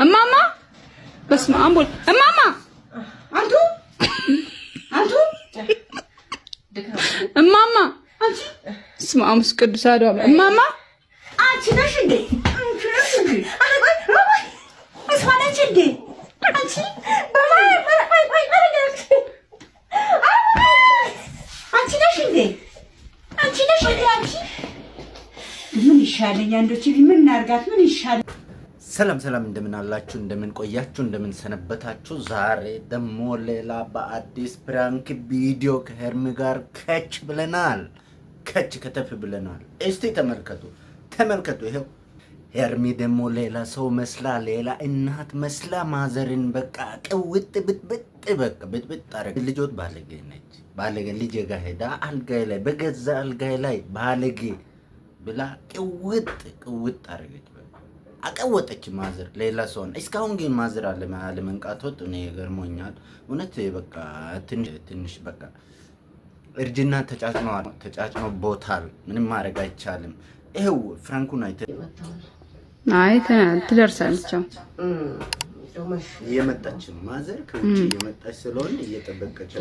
እማማ በስመ አብ ወልድ እማማ አንቱ እማማ በስመ አብ ወመንፈስ ቅዱስ አሐዱ አምላክ እማማ አንቺ ነሽ እንዴ? አስፋላች እንዴ? አንቺ አንቺ ነሽ እንዴ? ምን ይሻለኝ? አንዶች ምን እናርጋት? ምን ይሻለኝ? ሰላም እንደምን አላችሁ? እንደምን ቆያችሁ? እንደምን ሰነበታችሁ? ዛሬ ደግሞ ሌላ በአዲስ ፕራንክ ቪዲዮ ከሄርሚ ጋር ከች ብለናል። ከተፍ ብለናል። እስቲ ተመልከቱ። ይሄው ሄርሚ ደግሞ ሌላ ሰው መስላ፣ ሌላ እናት መስላ ማዘርን በቃ ቅውጥ ብጥብጥ አረግ። ልጆት ባለጌ ነች። ባለጌ ልጅ ጋር ሄዳ አልጋይ ላይ በገዛ አልጋይ ላይ ባለጌ ብላ ቅውጥ አረገች። አቀወጠች ማዘር ሌላ ሰው። እስካሁን ግን ማዘር አለመንቃቶት እኔ ገርሞኛል እውነት። በቃ ትንሽ በቃ እርጅና ተጫጭኖበታል። ምንም ማድረግ አይቻልም። ይሄው ፍራንኩን ትደርሳለች። እየመጣች ነው ማዘር ከውጭ እየመጣች ስለሆነ እየጠበቀች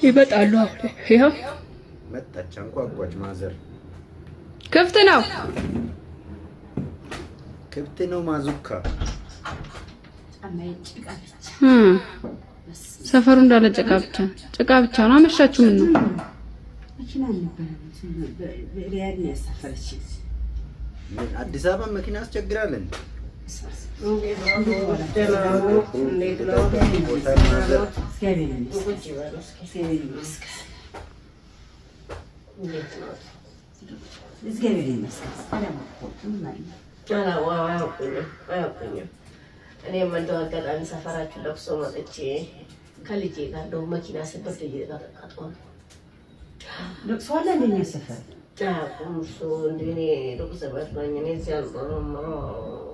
ይመጣሉ። ይሄው መጣች። አንኳኳች። ማዘር ክፍት ነው ማዙካ ሰፈሩ እንዳለ ጭቃ ብቻ ነው። አመሻችሁ ምን ነው? አዲስ አበባ መኪና አስቸግራለን። እኔም እንደው አጋጣሚ ሰፈራችሁ ለቅሶ መጥቼ ከልጄ ጋር እንደው መኪና ስብር እየተቃጠቀጠ ነው። ለቅሶ አለ እንደኛ ሰፈር እሱ እንደኔ ሩቅ ዘመድ ነኝ። እኔ እዚያ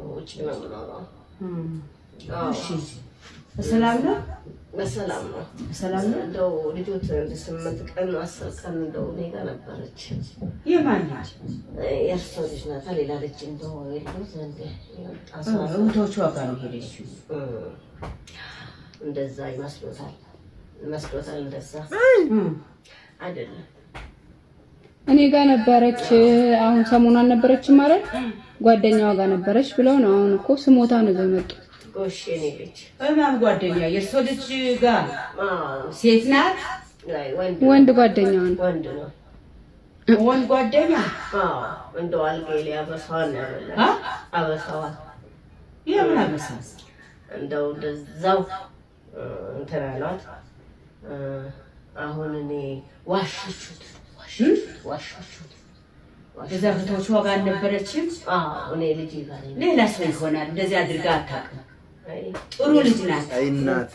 ውጭ ነው የምኖረው። በሰላም ነው። እንደው ልጆት 8 ቀን 10 ቀን እንደው እኔ ጋር ነበረች። የማን ልጅ? የእርሶ ልጅ ናት። ሌላ ልጅ እንደው የሉት እንደ እህቶቿ ጋር ነው ሄደችው። እንደዛ ይመስሎታል። እንደዛ አይደለም። እኔ ጋር ነበረች። አሁን ሰሞኑን አልነበረችም ማለት ጓደኛዋ ጋር ነበረች ብለው ነው። አሁን እኮ ስሞታ ነው ዘመጡ። ጎሽ የኔ ልጅ በማን ጓደኛ? የእርሶ ልጅ ጋር ሴት ናት? ወንድ ጓደኛዋ ነው። ወንድ ጓደኛ? እንደው አልጋዬ ላይ አበሳዋን ነው ያበላል። አበሳዋን የምን አበሳ? እንደው እንደዛው እንትን አሏት። አሁን እኔ ዋሽቹት እዛ እህቶቿ ጋር አልነበረችም? እኔ ልጅ ጋር ሌላ ሰው ይሆናል። እንደዚህ አድርጋ አታውቅም። ጥሩ ልጅ ናት። አይ እናት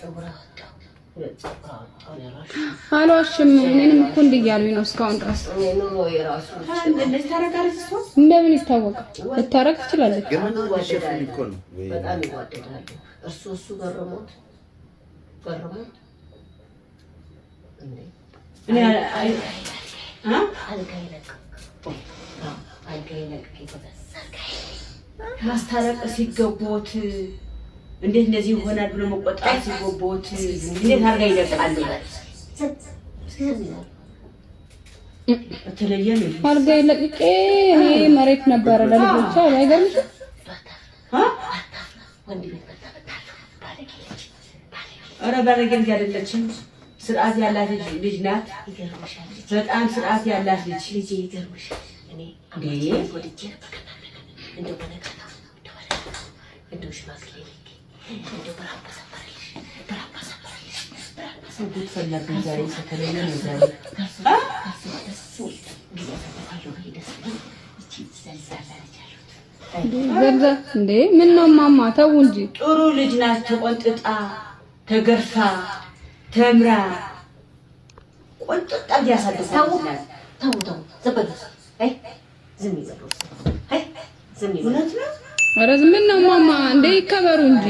አልዋሽም። እኔንም እኮ እንዲህ እያሉኝ ነው እስካሁን ድረስ። እንደዚህ ታረጋለች እሷ። እንደምን ይታወቃል? ልታረግ ትችላለች። በጣም ይዋደዳሉ። እሱ ገረሞት እንዴ ማስታረቅ ሲገቦት እንዴት እንደዚህ ይሆናል ብሎ መቆጣት ሲገቦት እንዴት አድርጋ ይለቃሉ? በተለየ ነው አልጋ ይለቅቄ እኔ መሬት ነበረ ለልጆቿ አይገርምሽም? ኧረ ባለጌ ልጅ አይደለችም። ስርዓት ያላት ልጅ ናት። በጣም ስርዓት ያላት ልጅ ይገርምሻል። እኔ እንደው ሽማግሌ እንደው በራባ ሰፈረልሽ ዛሬ ሰከለኝ ነው ዛሬ እንዴ ምን ነው ማማ ተው እንጂ። ጥሩ ልጅ ናት። ተቆንጥጣ ተገርፋ ተምራ ቆንጥጣ ያሳደገች። ተው ዘበሉ። ዝም ይበሉ። እውነት ነው። ኧረ ዝም ነው ማማ እንደ ይከበሩ እንጂ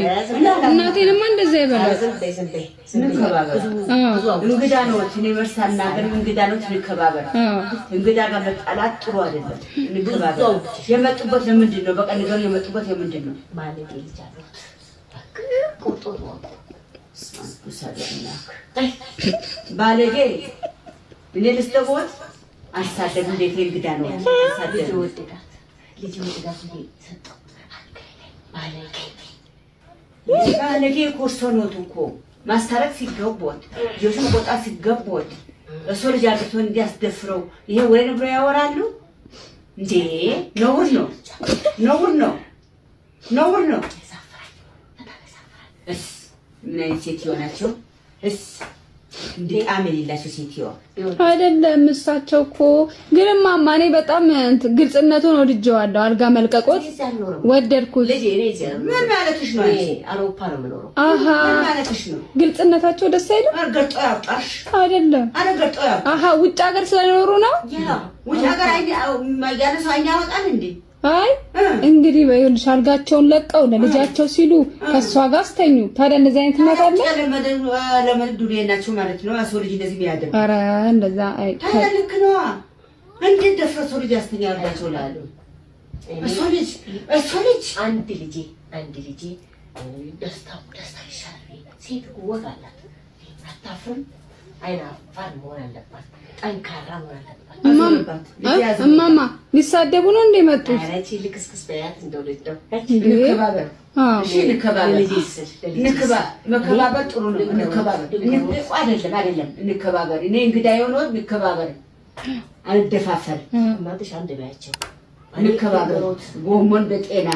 እናቴንማ እንደዛ ይበላል። እንግዳ ነው እኔ መርሳና ግን እንግዳ ነው እንከባበር። እንግዳ ጋር መጣላት ጥሩ አይደለም። እንከባበር። የመጡበት ለምንድን ነው? በቃ ነገር የመጡበት ለምንድን ነው? ማለት ይልቻሉ ቁጡ ነው ባለጌ እኔ ልስተቦት አሳደግ እንዴት እንግዳ ነው አሳደግ ወጥታት ልጅ ወጥታት ሰጠው ባለጌ ኮርሶኖት እኮ ማስታረቅ ሲገቦት ጆስም ቆጣ ሲገቦት እሱ ልጅ አጥቶ እንዲያስደፍረው ይሄ ወይ ነው ያወራሉ እንዴ? ነውር ነው ነውር ነው ነውር ነው። እስ ምን አይነት ሴትዮ ናቸው? እስ እንዴ አመልላችሁ ሴትዮ አይደለም። እሳቸው እኮ ግን ማማ እኔ በጣም ግልጽነቱን ወድጄዋለሁ። አልጋ መልቀቆት ወደድኩት። ምን ማለትሽ ነው? አውሮፓ ነው የምኖረው። አሃ ምን ማለትሽ ነው? ግልጽነታቸው ደስ አይልም። አርገጦ ያውጣሽ አይደለም። አረገጦ ያውጣ። አሃ ውጭ ሀገር ስለኖሩ ነው። ያ ውጭ ሀገር ያለሰው ያወጣል እንዴ? አይ እንግዲህ በይልሽ አልጋቸውን ለቀው ለልጃቸው ሲሉ ከሷ ጋር አስተኙ። ታዲያ እንደዚህ አይነት እናት አለ? ለመድዱ ናቸው ማለት ነው። አሶ ልጅ እንደዚህ ቢያደርግ ኧረ እንደዛ አይ ታዲያ ልክ ነው። እንዴት ደፍረው ልጅ ያስተኛላቸው ላሉ እሱ ልጅ አንድ ልጅ ደስታ ይሻላል። ሴት ወግ አላት። አታፍርም። አይናፋር መሆን አለባት። ጠንካራ መሆን አለባት። እማማ ሊሳደቡ ነው እንደ መጡት? ኧረ እቺ ልክስክስ በያት እንደው ልጅ ነው። እንከባበር። እሺ እንከባበር። መከባበር ጥሩ ነው። እንከባበር። አይደለም እንከባበር። እኔ እንግዳ የሆነው እንከባበር። አልደፋፈር። እናትሽ አንድ በያቸው። እንከባበር። ጎመን በጤና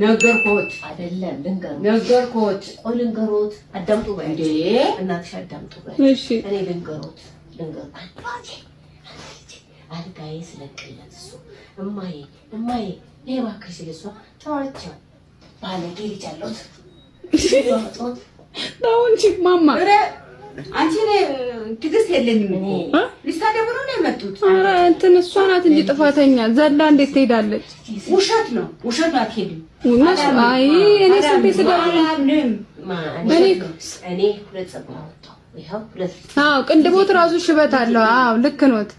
ነገርኩት አይደለም ነገርኩት። ቆይ ልንገሮት። አዳምጡ በይ እንዴ እናትሽ አዳምጡ በይ። እሺ እኔ ልንገሮት አልጋዬ ስለቀለት እሱ እማዬ ይሄ እባክሽ ስለሷ ተዋቸው ባለጌ ልጅ አለሁት ነው እንጂ ማማ አንቺ ትዕግስት የለኝም እኮ ሊሳደቡ ነው የመጡት። ኧረ እንትን እሷ ናት እንጂ ጥፋተኛ ዘላ እንዴት ትሄዳለች? ውሸት ነው አትሄድም። አይ እኔ ስንቴ ስደውል እኔ ሁለት ፀጉር አወጣሁ። ይኸው ሁለት ቅንድቦት ራሱ ሽበት አለው። ልክ ኖት።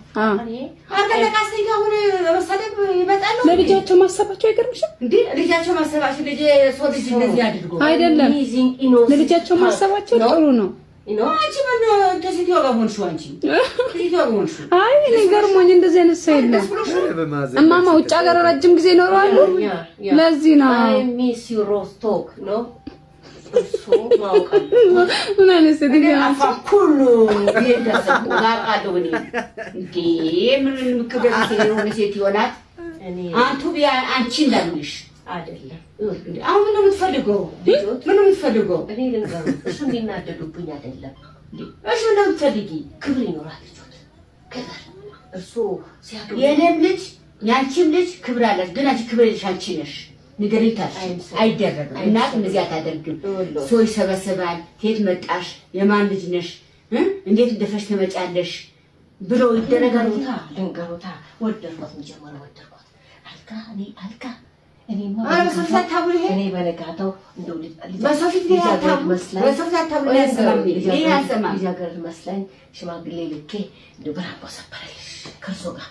አርገለቃስተኛ ሆነ መሰለኝ ይመጣሉ። ለልጃቸው ማሰባቸው አይገርምሽም እንዴ? ልጃቸው ማሰባቸው ልጅ ሰው ልጅ እንደዚህ አድርጎ አይደለም። ለልጃቸው ማሰባቸው ጥሩ ነው። አንቺ ምን እንደዚህ ተወጋሁንሽ? አንቺ ተወጋሁንሽ? አይ እኔ ገርሞኝ እንደዚህ አይነት ሰው የለም። እማማ ውጭ ሀገር ረጅም ጊዜ ይኖራሉ። ለዚህ ነው አይ ሚስ ዩ ሮስቶክ ነው እሱ ማውቃል። ምን አይነት ሴት ግን አፋኩሉ ይደሰቁ ጋቃለው እኔ እንዴ ምን ምክበስ የሆነ ሴት ይሆናል። አንቱ ቢያ አንቺ እንዳልሽ አይደለም። አሁን ምን የምትፈልገው? ምን የምትፈልገው? እኔ ልንገርህ እሱ እንዲናደዱብኝ አይደለም። እሺ ምን የምትፈልጊ? ክብር ይኖራል ልጆት ክብር እሱ ሲያገቡ የኔም ልጅ ያንቺም ልጅ ክብር አላት። ግን አንቺ ክብር ልጅ አንቺ ነሽ። ንገሪታሽ አይደረግም። እናት እንደዚህ አታደርግም። ሰው ይሰበሰባል። ከየት መጣሽ? የማን ልጅ ነሽ? እንዴት እንደፈሽ ትመጫለሽ ብሎ ይደረጋል። ልንገሩታ ወደድኳት እንጀምር ወደድኳት አልካ እኔ በነጋታው እንደው ልጃገረድ መስላኝ ሽማግሌ ልኬ እንደው ብራባ ሰበረልሽ ከእርሶ ጋር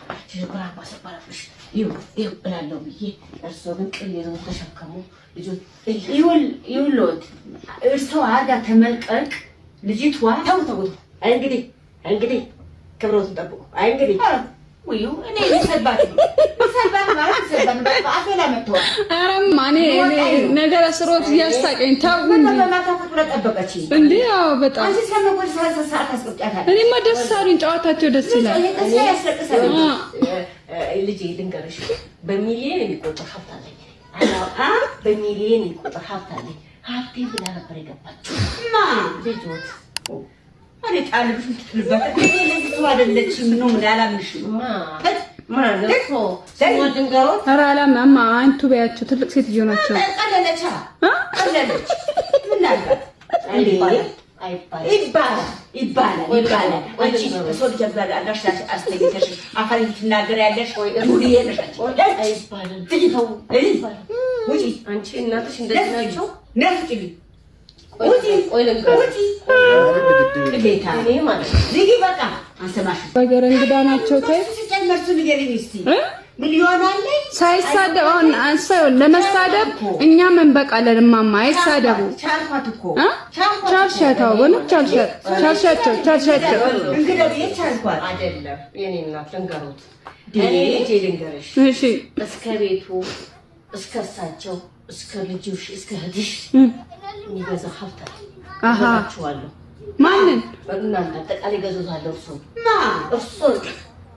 ብራባ ሰበረልሽ ይኸው እላለሁ ብዬ እርሶ ግን ቅል ይዘው ተሸከሙ። ልጆች ይውሎት እርሶ አጋ ተመልቀቅ ልጅቷ ተው እንግዲህ ክብሮትን ጠብቁ። አይ እንግዲህ ወይ እኔ ሰልባት ማለት ሰልባት አፈላ መጥቷ አረም ማኔ ነገር አስሮት ያስታቀኝ ታው በማታፈት ተጠበቀች እንዴ? አዎ በጣም አንቺ ስለነበር 30 ሰዓት አስቆጣታል። እኔማ ደስ አሉኝ። ጨዋታቸው ደስ ይላል። ልጄ ልንገርሽ በሚሊዮን የሚቆጠር ሀብት አለኝ። በሚሊዮን የሚቆጠር ሀብት አለኝ። ሀብቴ ብላ ነበር የገባችው ልጆት እኔ ጣልብሽ ትጥልበት ለዚህ አይደለች ነው እንዳላምንሽ ኧረ አላማማ አንቱ በያቸው ትልቅ ሴትዮ ናቸው። ቀለለች ምን አልባት አይባል ይባላል። አንቺ ሰው ልጅ አዳሽ አስተኝተሽ አፋሪ ትናገሪያለሽ ወይ ሙሉ ይሄነሽ አይባልም። ውጪ አንቺ እናትሽ እንደዚህ ናቸው። ነፍጪ ውጪ ቅሌታ እኔ ማለት ዝጊ በቃ አንሰማሽ። በገር እንግዳ ናቸው። ታይ ሲጨመርሱ ንገሪኝ እስቲ ምን ይሆናል? ሳይሳደብ አሁን አንሳው ለመሳደብ እኛ ምን በቃለን? እማማ አይሳደቡ። ቻልኳት እኮ ቻልሻታው ቻልሻቸው እንግዲህ የቻልኳት አይደለም የኔ እናት ልንገሩት። እኔ ልጄ ልንገርሽ፣ እሺ እስከ ቤቱ እስከ እሳቸው እስከ ልጅሽ እስከ እህትሽ የሚገዛ ሀብት አለ። አሃ ማንን እናንተ አጠቃላይ ገዙታለሁ። እርሱን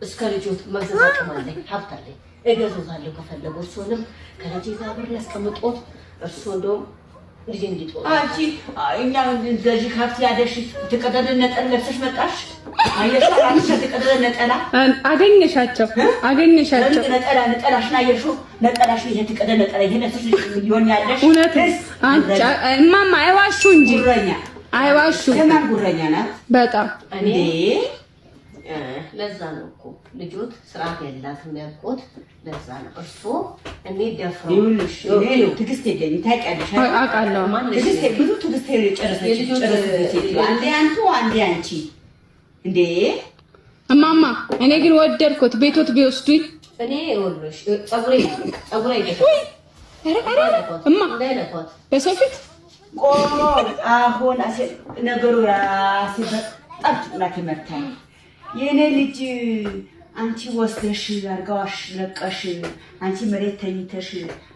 እስከ ልጆት መግዛት አቅም አለኝ፣ ሀብት አለኝ፣ እገዙታለሁ። ከፈለጉ እርሱንም ከልጄ ጋር ብር ያስቀምጦት እርሱ እንደውም ልጄ እንዲጦር አንቺ እኛ እንደዚህ ሀብት ያደሽ ተቀደደ ነጠላ ለብሰሽ መጣሽ። አየሽ አንቺ ተቀደደ ነጠላ አገኘሻቸው ነጠላሽን አየሽው? ነጠላሽ ይሄ ተቀደደ ነጠላ ይሄ ለብሰሽ ሊሆን ያለሽ እውነት አንቺ እማማ አይዋሹ እንጂ ጉረኛ አይዋሹ። ከማን ጉረኛ ናት? በጣም እኔ ለዛ ነው እኮ ልጆት ስርዓት ያላትም ያልኩት ለዛ ነው። እርሶ እኔ ደፍረው ይኸውልሽ እኔ ትዕግስት የለኝም ታውቂያለሽ። አውቃለሁ። ትዕግስት ብዙ ትዕግስት ጨረሰች። አንዴ አንቺ እንዴ እማማ እኔ ግን ወደድኩት። ቤቶት ቢወስዱኝ እኔ ይኸውልሽ ፀጉሬ እማ በሰው ፊት አሁን ነገሩ ራሴ በጣም ጭቅላት መታኝ። የኔ ልጅ አንቺ ወስደሽ አርጋዋሽ ለቀሽ አንቺ መሬት ተኝተሽ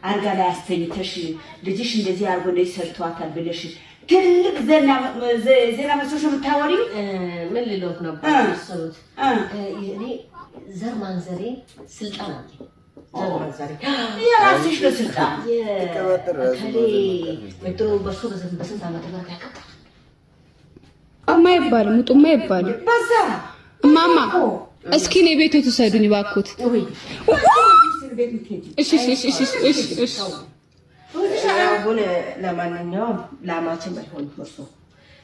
አርጋ ላይ አስተኝተሽ ልጅሽ እንደዚህ አርጎ እንደዚህ ሰርቷታል ብለሽ ትልቅ ዜና መስሎሽ የምታወሪው ምን ልሎት ነበር መሰሉት? እኔ ዘር ማንዘሬ ስልጣን አለኝ። ዘር ማንዘሬ የራስሽ ነው ስልጣን። ከሌ ወጥሮ በሱ በስንት ዓመት ጋር ያቀጣ አይባልም፣ ውጡማ አይባልም። በዛ እማማ እስኪ እኔ ቤት ትሰዱኝ ባኩት። እሺ አሁን ለማንኛውም ላማችን ባይሆን እርሶ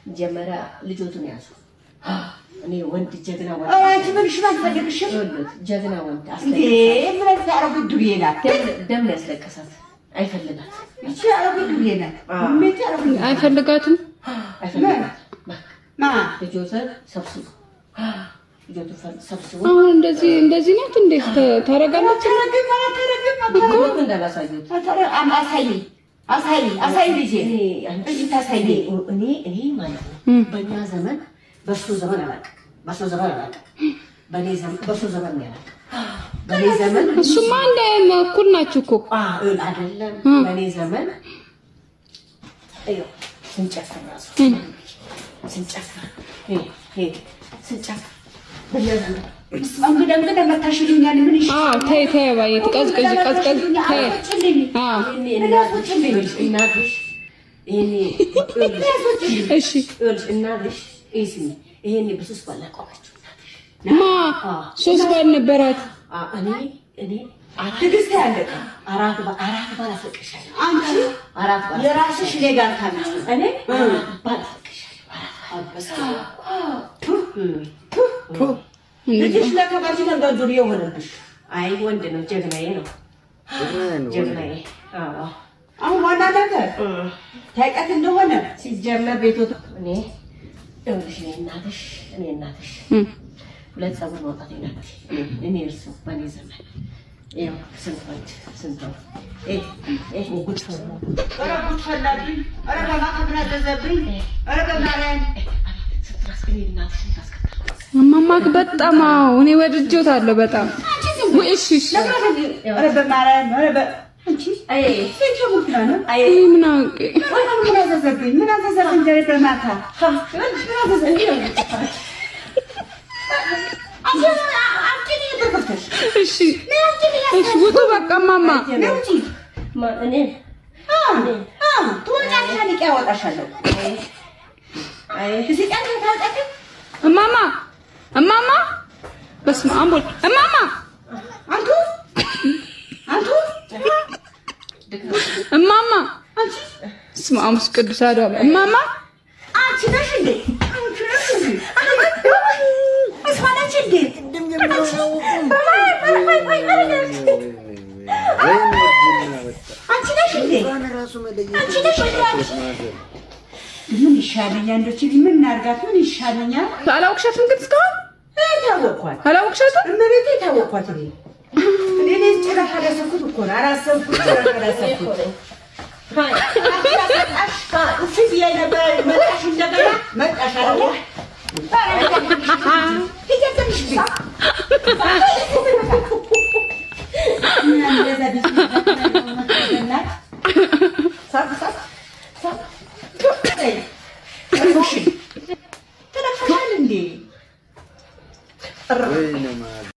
መጀመሪያ ልጆቱን ያዙ። እኔ ወንድ ጀግና ወንድ አንቺ ምንሽ አልፈልግሽም። ጀግና ወንድ ምን ታረጉ ዱቤናት ደም ያስለቀሳት አይፈልጋት። እቺ አረጉ ዱቤናት አይፈልጋትም። ልጆቱን ሰብስቡ። አሁን እንደዚህ ናት። እንዴት ታረጋለች? ተረጋግማ እንዳላሳዩት አሳይ ልጄ እዚህ ታሳይ። እኔ ማለት ነው በእኛ ዘመን በሱ ዘመን አላውቅም፣ በሱ ዘመን ነው ያላውቅም። በኔ ዘመን እሱማ እንደ እኩል ናችሁ እኮ አይደለም። በኔ ዘመን ስንጨፍር ተይ ባዬ ቀዝቀዝ ሶስት ባል ነበራት። ትዕግስት ያለቀ አራት ባል አስለቅሻለሁ። አንቺ የራስሽ እኔ ጋር ታመጭ እኔ ባል ልጅሽ ለከባጂ ነጋዱር የሆነብሽ። አይ ወንድ ነው፣ ጀግናዬ ነው። አሁን ዋና ነገር ታውቂያት እንደሆነ ሲጀመር ቤቶት እኔ እናትሽ ሁለት ፀጉር ማውጣት ይላል። እኔ እርሱ በእኔ ዘመን ይኸው ስንት ጉድ ፈላብኝ። ኧረ በማከብር አዘዘብኝ። ኧረ በማርያም እማማክ በጣም እኔ ወድጄዋለሁ በጣም። እሺ ኧረ በማርያም ምን አዘዘብኝ? በማታ እሺ ውጡ በቃ እማማ። እማማ በስመ አብ ወልድ እማማ እማማ በስመ አብ ቅዱስ አሐዱ እማማ አንቺ ነሽ እንዴ? ምን ይሻለኛል? እንደው እቺ ምን እናድርጋት? ምን ይሻለኛል? አላወቅሻትም ግን እስካሁን ታወቅኳት። አላወቅሻትም? እመቤቴ ታወቅኳት። እኔ ጭራሽ አላሰብኩት እኮ ነው። አላሰብኩት አላሰብኩት። እፍዝ ነበር መጣሽ እንደገና መጣሽ አይደል?